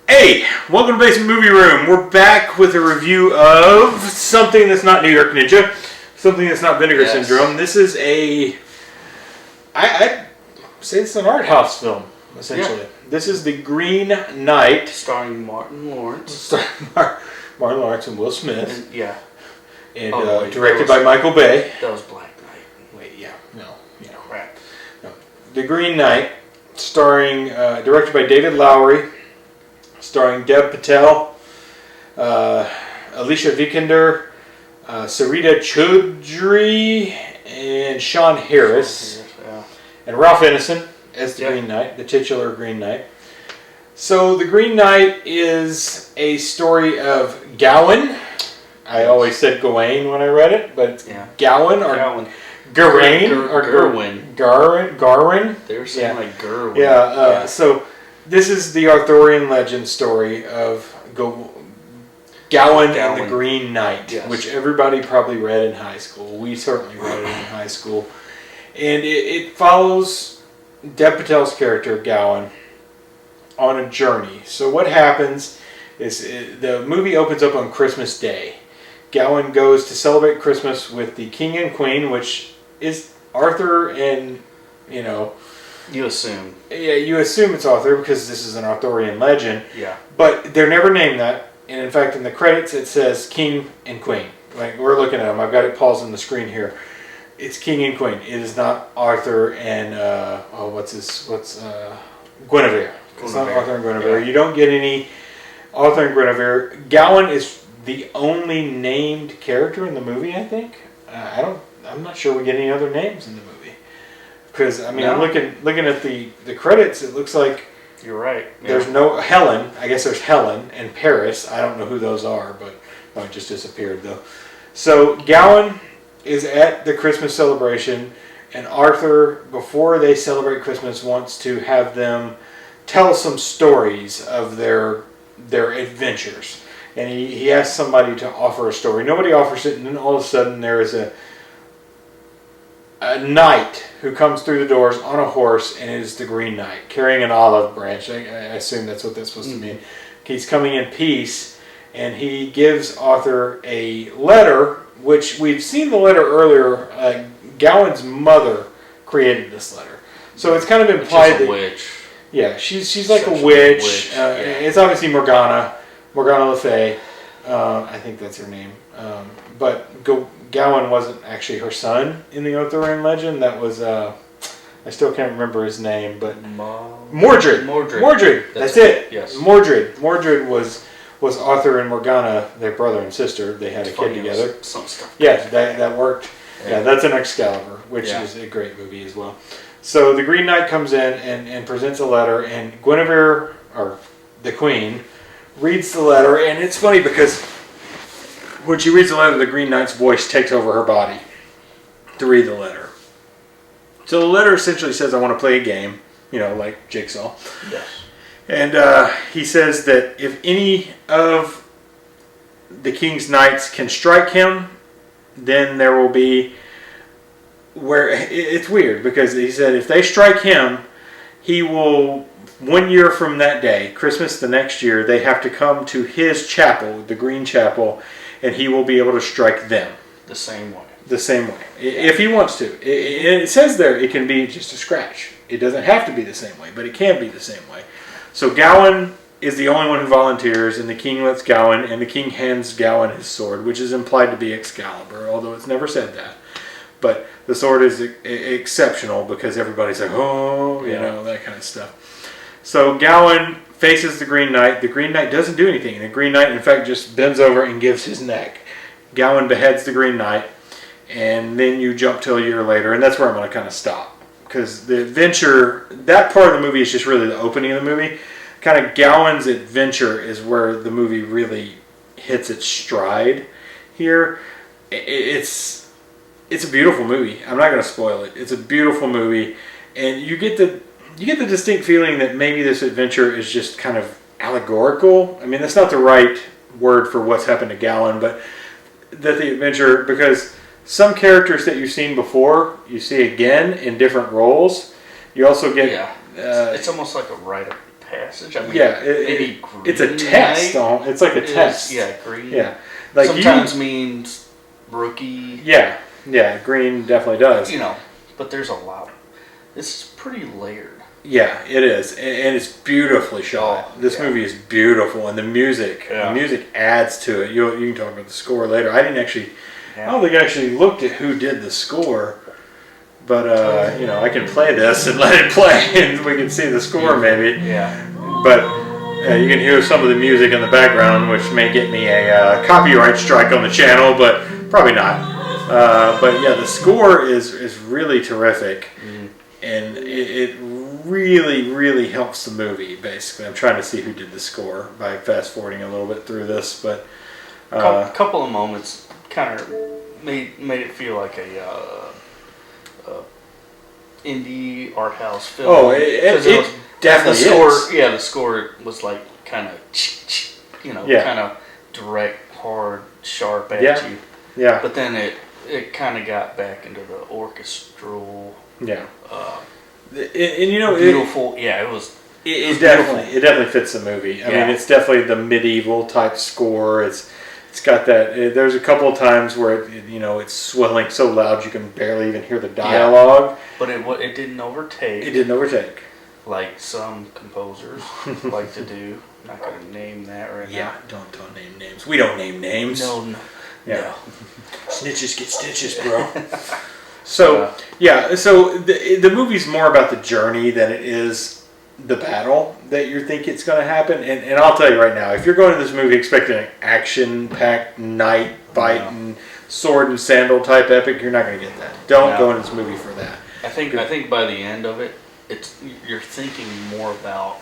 Hey, welcome to Basement Movie Room. We're back with a review of something that's not New York Ninja, something that's not Vinegar Syndrome. This is I'd say it's an art house film, essentially. Yeah. This is The Green Knight. Starring Martin Lawrence. Starring Martin Lawrence and Will Smith. And wait, directed by Michael Bay. That was Black Knight. Crap. No. The Green Knight, directed by David Lowery. Starring Dev Patel, Alicia Vikander, Sarita Choudhury, and Sean Harris, and Ralph Ineson as the Green Knight, the titular Green Knight. So the Green Knight is a story of Gawain. I always said Gawain when I read it, but it's Gawain or Gawain or Garwin. They were saying like Gerwin. So this is the Arthurian legend story of Gawain and the Green Knight, which everybody probably read in high school. We certainly read it in high school. And it follows Dev Patel's character, Gawain, on a journey. So what happens is the movie opens up on Christmas Day. Gawain goes to celebrate Christmas with the king and queen, which is Arthur and, You assume. Yeah, you assume it's Arthur because this is an Arthurian legend. Yeah. But they're never named that. And in fact, in the credits, it says King and Queen. Like, we're looking at them. I've got it paused on the screen here. It's King and Queen. It is not Arthur and, Guinevere. It's not Arthur and Guinevere. Yeah. You don't get any Arthur and Guinevere. Gawain is the only named character in the movie, I think. I'm not sure we get any other names in the movie. Because, I'm looking at the credits, it looks like... You're right. Yeah. There's no... Helen. I guess there's Helen and Paris. I don't know who those are, but... Oh, it just disappeared, though. So, Gawain is at the Christmas celebration, and Arthur, before they celebrate Christmas, wants to have them tell some stories of their adventures. And he asks somebody to offer a story. Nobody offers it, and then all of a sudden there is a knight who comes through the doors on a horse, and it is the Green Knight carrying an olive branch. I assume that's what that's supposed to mean. He's coming in peace, and he gives Arthur a letter, which we've seen the letter earlier. Gawain's mother created this letter, so it's kind of implied that witch. Yeah, she's like a witch. It's obviously Morgana Le Fay. I think that's her name. But Gawain wasn't actually her son in the Arthurian legend. That was, I still can't remember his name, but... Mordred. That's it. Yes. Mordred. Mordred was Arthur and Morgana, their brother and sister. They had a kid together. Some stuff. Yeah, that worked. Yeah, that's an Excalibur, which is a great movie as well. So the Green Knight comes in and presents a letter, and Guinevere, or the Queen, reads the letter, and it's funny because when she reads the letter, the Green Knight's voice takes over her body to read the letter. So the letter essentially says, I want to play a game, like Jigsaw. Yes. And he says that if any of the king's knights can strike him, then there will be... It's weird because he said if they strike him, he will... 1 year from that day, Christmas the next year, they have to come to his chapel, the Green Chapel, and he will be able to strike them. The same way. If he wants to. It says there it can be just a scratch. It doesn't have to be the same way, but it can be the same way. So Gawain is the only one who volunteers, and the king lets Gawain, and the king hands Gawain his sword, which is implied to be Excalibur, although it's never said that. But the sword is exceptional because everybody's like, that kind of stuff. So Gawain faces the Green Knight. The Green Knight doesn't do anything. The Green Knight, in fact, just bends over and gives his neck. Gawain beheads the Green Knight, and then you jump to a year later, and that's where I'm going to kind of stop. Because the adventure, that part of the movie is just really the opening of the movie. Kind of Gawain's adventure is where the movie really hits its stride here. It's a beautiful movie. I'm not going to spoil it. It's a beautiful movie, and you get the distinct feeling that maybe this adventure is just kind of allegorical. I mean, that's not the right word for what's happened to Gawain, but that the adventure, because some characters that you've seen before, you see again in different roles. You also get... it's almost like a rite of passage. I mean, Yeah, maybe it's a Green test. Knight It's like a test. Yeah, green. Yeah, like sometimes means rookie. Yeah, green definitely does. But there's a lot. This is pretty layered. Yeah, it is, and it's beautifully shot. This movie is beautiful, and the music adds to it. You can talk about the score later. I don't think I actually looked at who did the score, but I can play this and let it play, and we can see the score maybe. Yeah. But you can hear some of the music in the background, which may get me a copyright strike on the channel, but probably not. But yeah, the score is really terrific, and it really, really helps the movie. Basically, I'm trying to see who did the score by fast forwarding a little bit through this, but a couple of moments kind of made it feel like a indie art house film. Oh, it definitely is. Yeah, the score was like kind of, kind of direct, hard, sharp at you. Yeah. But then it kind of got back into the orchestral. Yeah. And beautiful. It was. It definitely fits the movie. I mean, it's definitely the medieval type score. It's got that. There's a couple of times where it's swelling so loud you can barely even hear the dialogue. Yeah. But it didn't overtake. It didn't overtake. Like some composers like to do. I'm not going to name that right now. Yeah, don't name names. We don't name names. No. Yeah. No. Snitches get stitches, bro. So the movie's more about the journey than it is the battle that you think it's going to happen. And I'll tell you right now, if you're going to this movie expecting an action-packed knight fighting sword and sandal type epic, you're not going to get that. Don't go into this movie for that. I think by the end of it, you're thinking more about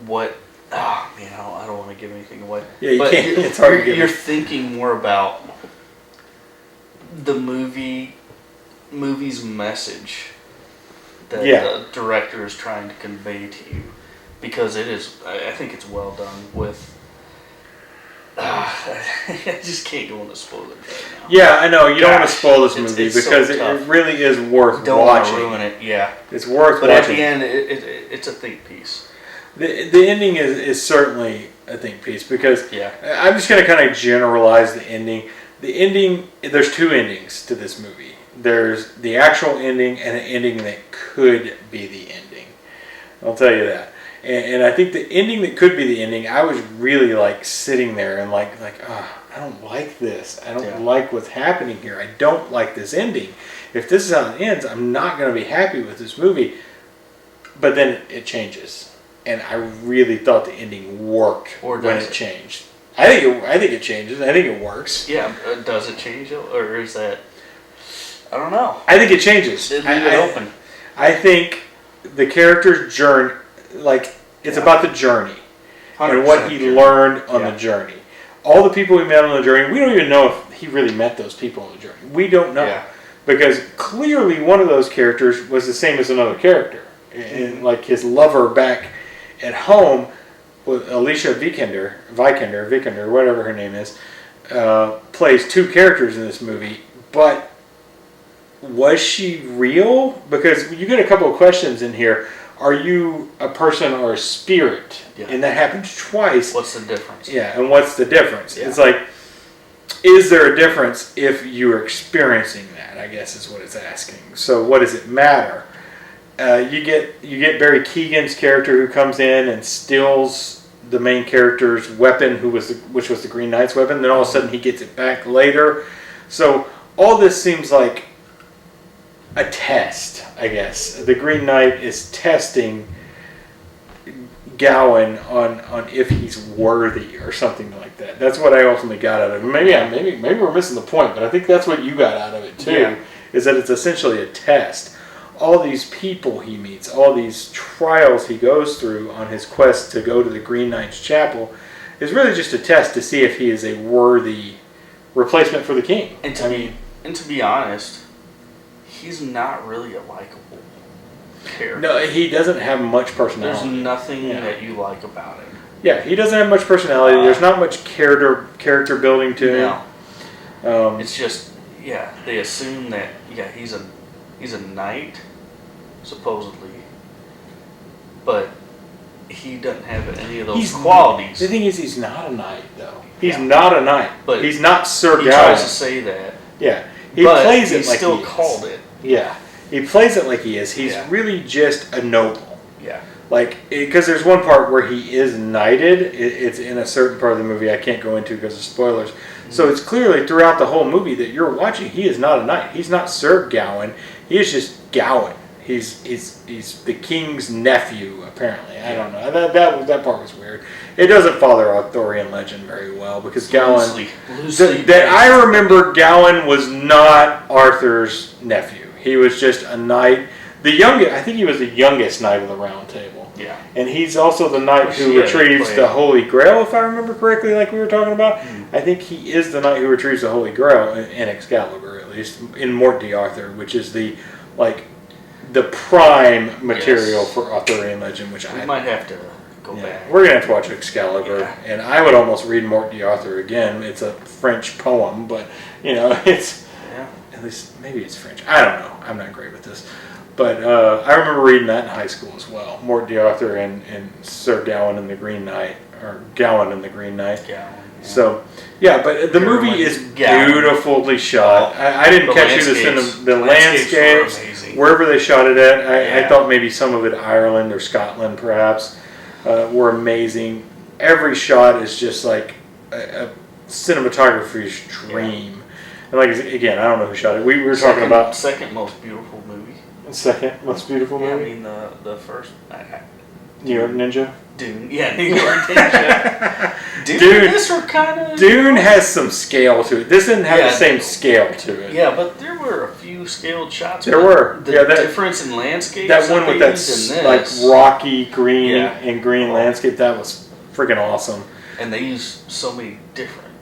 what. I don't want to give anything away. Yeah, you can't. It's hard to give. You're thinking more about the movie's message that the director is trying to convey to you, because it is. I think it's well done with. I just can't go into spoilers right now. Yeah, I know. You don't want to spoil this movie because it really is worth watching. Don't want to ruin it. Yeah, it's worth watching. But at the end, it's a think piece. The ending is certainly a think piece, because I'm just going to kind of generalize the ending. The ending, there's two endings to this movie. There's the actual ending and an ending that could be the ending. I'll tell you that. And I think the ending that could be the ending, I was really like sitting there and like I don't like this. I don't like what's happening here. I don't like this ending. If this is how it ends, I'm not going to be happy with this movie. But then it changes. And I really thought the ending worked when it changed. I think it changes. I think it works. Yeah, does it change, or is that? I don't know. I think it changes. Leave it open. I think the character's journey, it's about the journey and what he learned on the journey. All the people we met on the journey, we don't even know if he really met those people on the journey. We don't know, because clearly one of those characters was the same as another character, and like his lover back at home, with Alicia Vikander, whatever her name is, plays two characters in this movie. But was she real? Because you get a couple of questions in here. Are you a person or a spirit? Yeah. And that happens twice. What's the difference? Yeah, and what's the difference? Yeah. It's like, is there a difference if you're experiencing that, I guess is what it's asking. So what does it matter? You get Barry Keoghan's character who comes in and steals the main character's weapon, which was the Green Knight's weapon. Then all of a sudden he gets it back later. So all this seems like a test, I guess. The Green Knight is testing Gawain on if he's worthy or something like that. That's what I ultimately got out of it. Maybe we're missing the point, but I think that's what you got out of it too. Is that it's essentially a test. All these people he meets, all these trials he goes through on his quest to go to the Green Knight's chapel, is really just a test to see if he is a worthy replacement for the king. And to be honest, he's not really a likable character. No, he doesn't have much personality. There's nothing that you like about him. Yeah, he doesn't have much personality. There's not much character building to him. It's just they assume that he's a knight, supposedly, but he doesn't have any of those qualities. The thing is, he's not a knight, though. He's not a knight. But he's not Sir He Gawain. tries to say that. Yeah. He plays it he like still he called is. it. Yeah. He plays it like he is. He's Yeah. really just a noble. Yeah. Like, because there's one part where he is knighted. It's in a certain part of the movie I can't go into because of spoilers. Mm-hmm. So it's clearly throughout the whole movie that you're watching, he is not a knight. He's not Sir Gawain. He is just Gawain. He's the king's nephew, apparently. I don't know. That part was weird. It doesn't follow Arthurian legend very well because Gawain. That I remember, Gawain was not Arthur's nephew. He was just a knight. I think he was the youngest knight of the Round Table. Yeah. And he's also the knight who retrieves the Holy Grail, if I remember correctly, like we were talking about. I think he is the knight who retrieves the Holy Grail in Excalibur, at least in Morte d'Arthur, which is the prime material for Arthurian legend. Which we might have to go back. We're gonna have to watch Excalibur, and I would almost read Morte d'Arthur again. It's a French poem, but it's at least maybe it's French. I don't know. I'm not great with this. But I remember reading that in high school as well. Morte d'Arthur and Sir Gawain and the Green Knight, or Gawain and the Green Knight. Gawain, yeah. So, yeah, but the movie is beautifully shot. I didn't catch you to send the landscapes, wherever they shot it at. I thought maybe some of it Ireland or Scotland perhaps were amazing. Every shot is just like a cinematographer's dream. And like, again, I don't know who shot it. We were talking about... Second most beautiful movie. Second most beautiful movie? I mean, the first... New York Ninja? Dune. Yeah, New York Ninja. Dune and this were kind of... Dune has some scale to it. This didn't have the same scale to it. Yeah, but there were a few scaled shots. There were. The difference in landscape. That one with that like rocky green and green landscape, that was freaking awesome. And they used so many different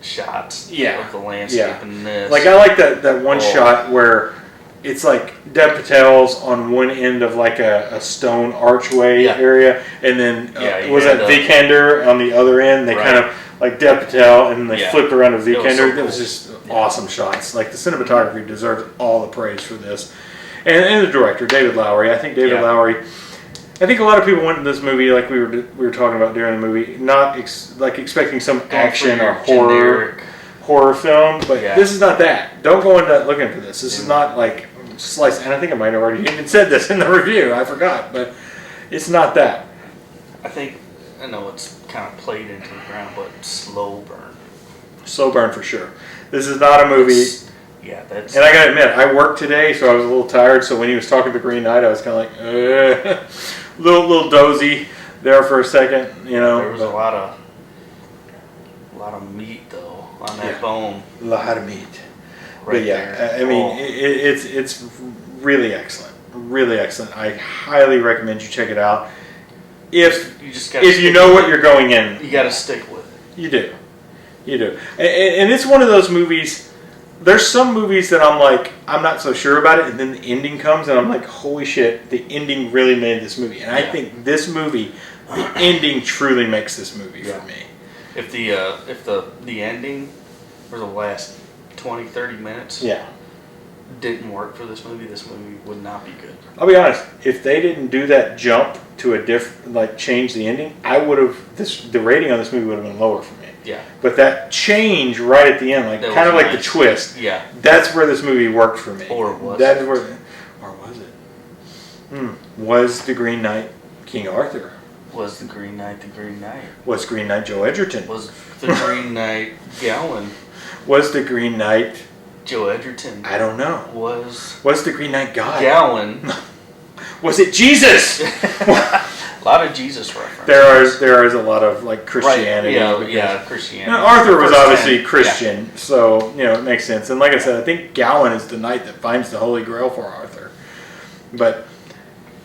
shots of the landscape in this. Like, I like that one shot where it's like Dev Patel's on one end of like a stone archway area, and then was that Vikander on the other end? They kind of like Dev Patel, and they flipped around to Vikander. It was just awesome shots. Like, the cinematography deserves all the praise for this, and the director David Lowery. I think David Lowery. I think a lot of people went to this movie, like we were talking about during the movie, not expecting some action or horror film, but this is not that. Don't go into looking for this. This is not like slice. And I think I might have already even said this in the review. I forgot, but it's not that. I know it's kind of played into the ground, but slow burn. Slow burn for sure. This is not a movie. That's. And I gotta admit, I worked today, so I was a little tired. So when he was talking to Green Knight, I was kind of like, little dozy there for a second, There was a lot of meat though on that bone. A lot of meat. Right there. I mean, it's really excellent. Really excellent. I highly recommend you check it out. If you know what you're going in, you got to stick with it. You do. And it's one of those movies. There's some movies that I'm not so sure about it, and then the ending comes, and I'm like, holy shit, the ending really made this movie. And I think this movie, the ending truly makes this movie for me. If the ending for the last 20, 30 minutes didn't work for this movie would not be good. I'll be honest, if they didn't do that jump to a different, change the ending, the rating on this movie would have been lower for me. Yeah. But that change right at the end, kind of like the twist, that's where this movie worked for me. Or was it? Was the Green Knight King Arthur? Was the Green Knight the Green Knight? Was Green Knight Joe Edgerton? Was the Green Knight Gawain? Was the Green Knight Joe Edgerton? I don't know. Was the Green Knight God? Gawain? Was it Jesus? A lot of Jesus references. There is a lot of Christianity. Right. Christianity. Arthur was obviously Christian, so it makes sense. And like I said, I think Gawain is the knight that finds the Holy Grail for Arthur. But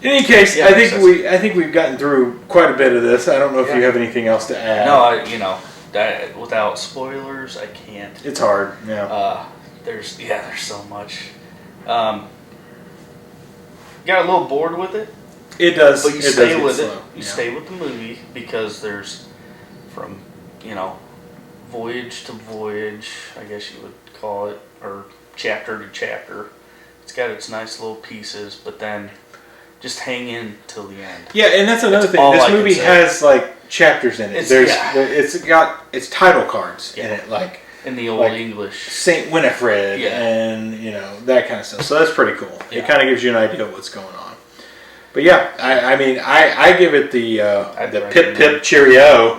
in any case, I think we've gotten through quite a bit of this. I don't know if you have anything else to add. No, that without spoilers, I can't. It's hard. Yeah. There's so much. Got a little bored with it. It does. But you stay with it. You stay with the movie because there's from, voyage to voyage, I guess you would call it, or chapter to chapter. It's got its nice little pieces, but then just hang in till the end. Yeah, and that's another thing. all This I can movie say. has like chapters in it. It's got title cards in it, like in the old like English. Saint Winifred and that kind of stuff. So that's pretty cool. It kind of gives you an idea of what's going on. But yeah, I mean, I give it the pip pip cheerio,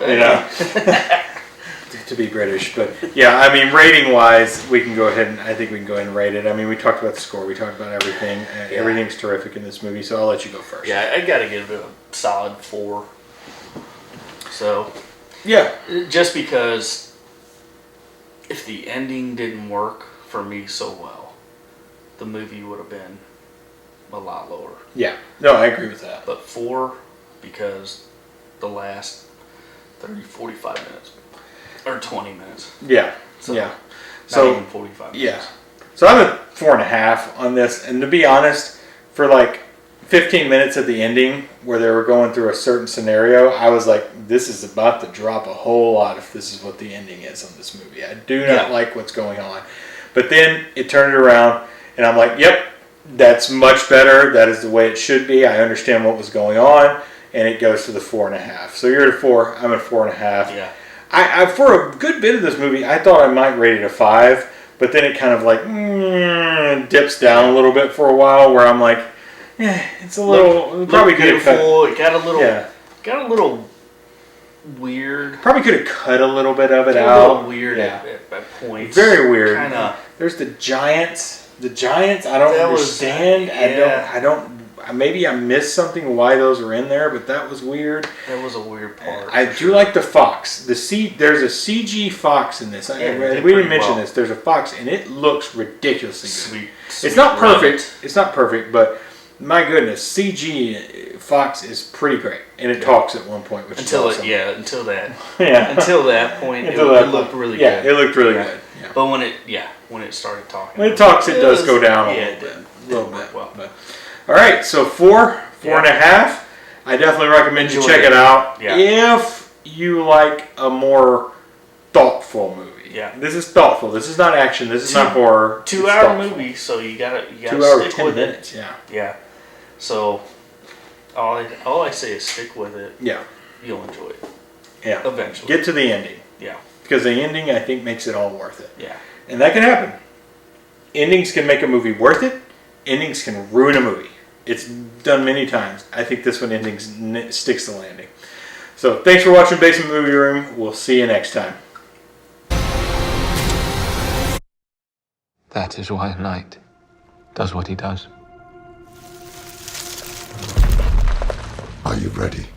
to be British. But yeah, I mean, rating wise, we can go ahead and I think we can go ahead and rate it. I mean, we talked about the score, we talked about everything. Everything's terrific in this movie. So I'll let you go first. Yeah, I gotta give it a solid 4. So yeah, just because if the ending didn't work for me so well, the movie would have been a lot lower. Yeah, no, I agree with that. But 4 because the last 30, 45 minutes or 20 minutes. Yeah, So, yeah. Not So even 45 minutes. yeah, so I'm at 4.5 on this, and to be honest, for like 15 minutes at the ending where they were going through a certain scenario, I was like, this is about to drop a whole lot if this is what the ending is on this movie. I do not like what's going on. But then it turned it around, and I'm like, yep, that's much better. That is the way it should be. I understand what was going on, and it goes to the 4.5. So you're at a 4, I'm at 4.5. Yeah. I for a good bit of this movie, I thought I might rate it a 5, but then it kind of like dips down a little bit for a while, where I'm like, it's a little probably could have cut. It got a little weird. Probably could have cut a little bit of it A out. little weird at points. Very weird. Kinda. There's the Giants. The Giants, I don't understand. I don't. Maybe I missed something why those were in there, but that was weird. That was a weird part. I do like the fox. There's a CG fox in this. We didn't mention this. There's a fox, and it looks ridiculously good. Sweet It's not perfect. rabbit. It's not perfect, but my goodness, CG fox is pretty great, and it talks at one point, which until is awesome. until that Until that point, it looked really good. Yeah, it looked really good. Yeah. But when it started talking, When it talks, it does go down a little bit. Well. But, all right, so 4.5. I definitely recommend you check it out if you like a more thoughtful movie. Yeah, this is thoughtful. This is not action. This is not horror. 2-hour movie, so you gotta 2 hours, stick 10 with minutes. it. Yeah. So all I say is stick with it. Yeah. You'll enjoy it. Yeah. Eventually. Get to the ending. Yeah. Because the ending, I think, makes it all worth it. Yeah. And that can happen. Endings can make a movie worth it. Endings can ruin a movie. It's done many times. I think this one sticks the landing. So thanks for watching Basement Movie Room. We'll see you next time. That is why a knight does what he does. Are you ready?